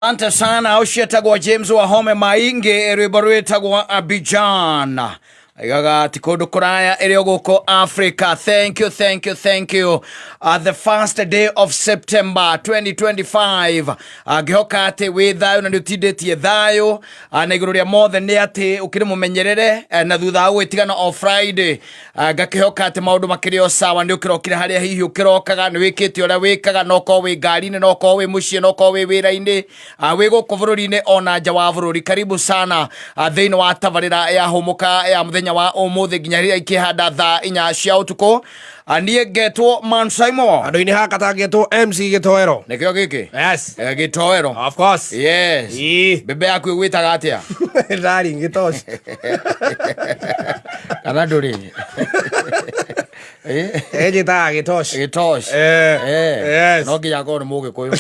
Asante sana ushetagwa James wa Home Mainge rwibarwetagwa Abidjan igaga tikondo kuraya iri guko Africa. Thank you. The first day of September 2025 gihoka ati wi thayo na ndutidetie thayo na iguru ria mothe ni ati ukiri mumenyerere na thutha gwitigana o Friday gakihoka ati maundu makirio sawa ndi ukirokire haria hihi ukirokaga ni wikite uria wikaga no ko wi ngari ni no ko wi mucie no ko wi wira-ini wi guko bururi-ini ona nja wa bururi. Karibu sana thiini wa tabarira ya humuka ya muthenya wa umuthi nginya riria ikihanda thaa 4 cia utuku. Nie getwo Mansaimo andu-ini haka tagetwo MC Gitoero nikio giki. Yes, Gitoero of course. Yes. Bebe yaku gwitaga atia? Ndari Gitosh kana nduri ejita Gitosh. Yes. No nginya korwo ni Mugikuyu.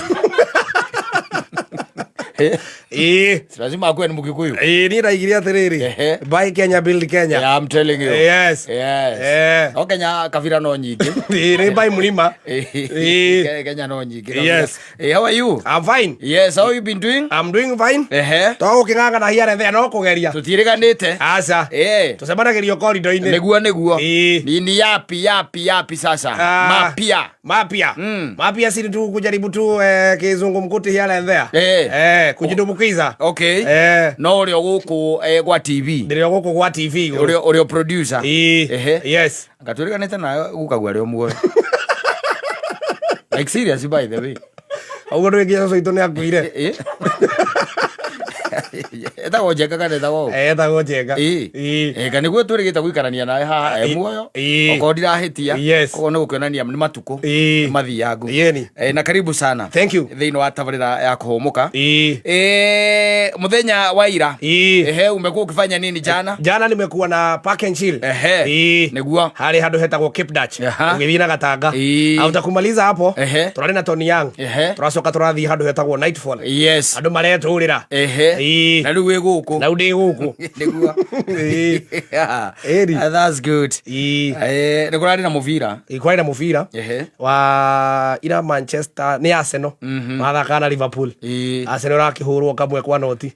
Lazima akwe ni Mugikuyu. Ni raigiria atiriri buy Kenya build Kenya. Yeah, I'm telling you. Yes. No Kenya kabira no nyingi. Ni buy mulima. Kenya no nyingi. Yes. How are you? I'm fine. Yes, how you been doing? I'm doing fine. To ukinganga na hiare there no kugeria. Tutiriganite. Asa. Tusemanagirio corridor-ini. Neguo. Ni yapi sasa? Mapia si tu kujaribu tu kizungumkuti hiare there. Kujidumukiza. Okay. No urio guku gwa TV. Ndirio guku gwa TV. Urio producer. Yes. Ngaturiganite nayo gukagwa rio muoyo. Like serious by the way. Augo nginya so itone akuire. Eta gojeka kana eta go. Eta gojeka. Kana gwe turigita guikarania nae haha muoyo. Okondira hitia. Kogo no gukenania ni matuko. Mathi yangu. Na karibu sana. Thank you. Thiini wa tabarira ya kuhumuka. Muthenya wa ira. Umekuwa ukifanya nini jana? Jana nimekuwa na Park and Chill. Neguo. Hari handu hetagwo Cape Dutch. Ugithina Gatanga. Au takumaliza hapo. Turari na Tony Young. Turacoka turathi handu hetagwo Nightfall. Yes. Andu mareturira. Na riu wi guku. Na ndi guku. Neguo. That's good. Ni kurari na muvira. Ikwari na muvira. Wa ira Manchester ni Arsenal. Mathaka na Liverpool. Arsenal rakihurwo kamwe kwa noti.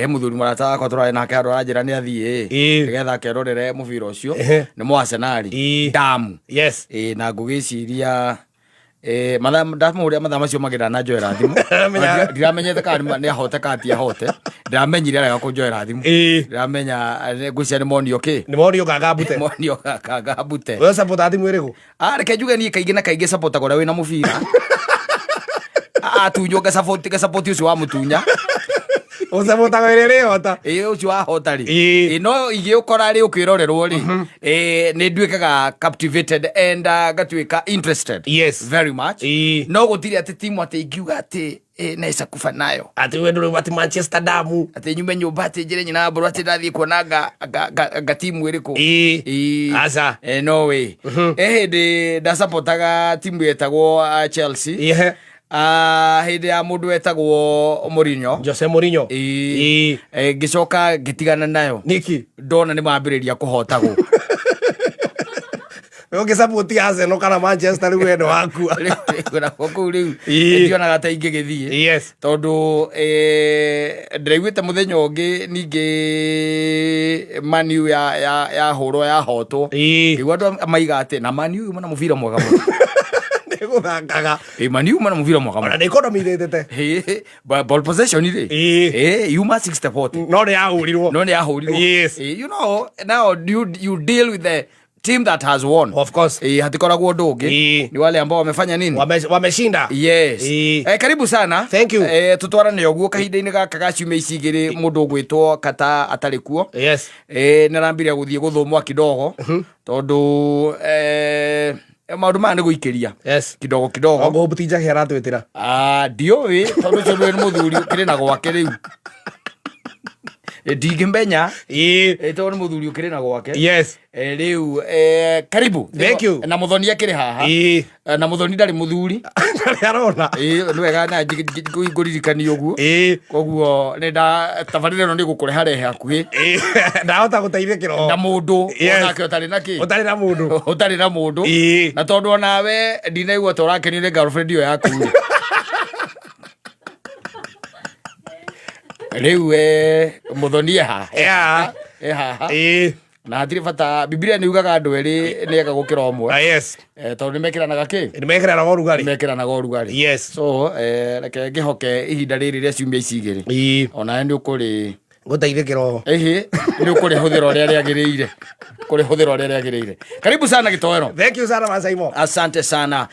Muthuri marata akwa turari nake andu aranjira ni athie nigetha akerorere muvira ucio ni mu Arsenal damu. Yes. Na ngugiciria ndamuria mathaa macio magira na njoera thimu. Ndiramenyete kana ni ahote kati ahote. Ndiramenyire araga kunjoera thimu. Ndiramenya ngwicia ni monio ki. Ni monio gagabute. Monio gagabute. Wewe support thimu iriku? Reke njuge ni kaingi na kaingi support agora wina muvira. Tunyo ga support ucio wa mutunya. Usapota werere hota. Ucio wa hota ri. No igiukora ri ukirorerwo ri. Ni nduikaga captivated and gatuika interested. Yes. Very much. No gutiri ati timu ati ingiuga ati na isa kufa nayo. Ati we nduri ati Manchester damu. Ati nyume nyumba ati njire nyina bro ati ndathie kuonaga ga timu iriku. Asa. No way. Ndi ndasapotaga timu yetagwo Chelsea. Hindi ya mundu wetagwo Mourinho. Jose Mourinho. Gicoka gitigana nayo. Niki? Ndona ni mambiriria kuhotagwo. Wewe support Arsenal kana Manchester riu endo waku. Kuna koku riu. Ndiona gata ingi githie. Yes. Tondu ndiraiguite muthenya ungi ningi Man U ya hurwo ya hotwo. Igu andu maiga ati na Man U mana muvira mwega muno. Guthakaga. Man U mana muvira mwega muno. Na economy thete. Ball possession ire. Yuma 60-40. No ni yahurirwo. Yes. You know, now you deal with the team that has won. Of course. Hatikoragwo ndungi. Ni wale ambao wamefanya nini? Wameshinda. Yes. Karibu sana. Thank you. Tutwarane oguo kahinda-ini gaka ga ciumia ici igiri mundu gwitwo kata atari kuo. Yes. Narambiria guthie guthumwa kidogo tondu maundu maya ni guikiria. Yes. Kidogo. Ogo butinja hera twitira. Ndioi tondu cio ni muthuri ukiri na gwake riu. Ndingimenya tondu ni muthuri ukiri na gwake. Yes. Riu karibu. Thank you. Na muthoni akiri haha. Na muthoni ndari muthuri. Arona. Ni wega na nguririkani uguo. Koguo ni tabarire no ni gukureha rehe hakuhi. Ndahota guteithikira. Na mundu onake utari na ki. Utari na mundu. Utari na mundu. Na tondu onawe ndinaigua ta urakenire girlfriend iyo yaku. Riu Muthoni ha haha na hatiri bata Biblia ni ugaga andu eri ni ega gukira omwe yes tondu nimekiranaga ki nimekiranaga urugari yes so reke ngihoke ihinda riri ria ciumia ici igiri ona ndi ukuri guteithikira ho ni ukuri huthira uria riagiriire karibu sana Gitowero. Thank you sana Masai Mo. Asante sana.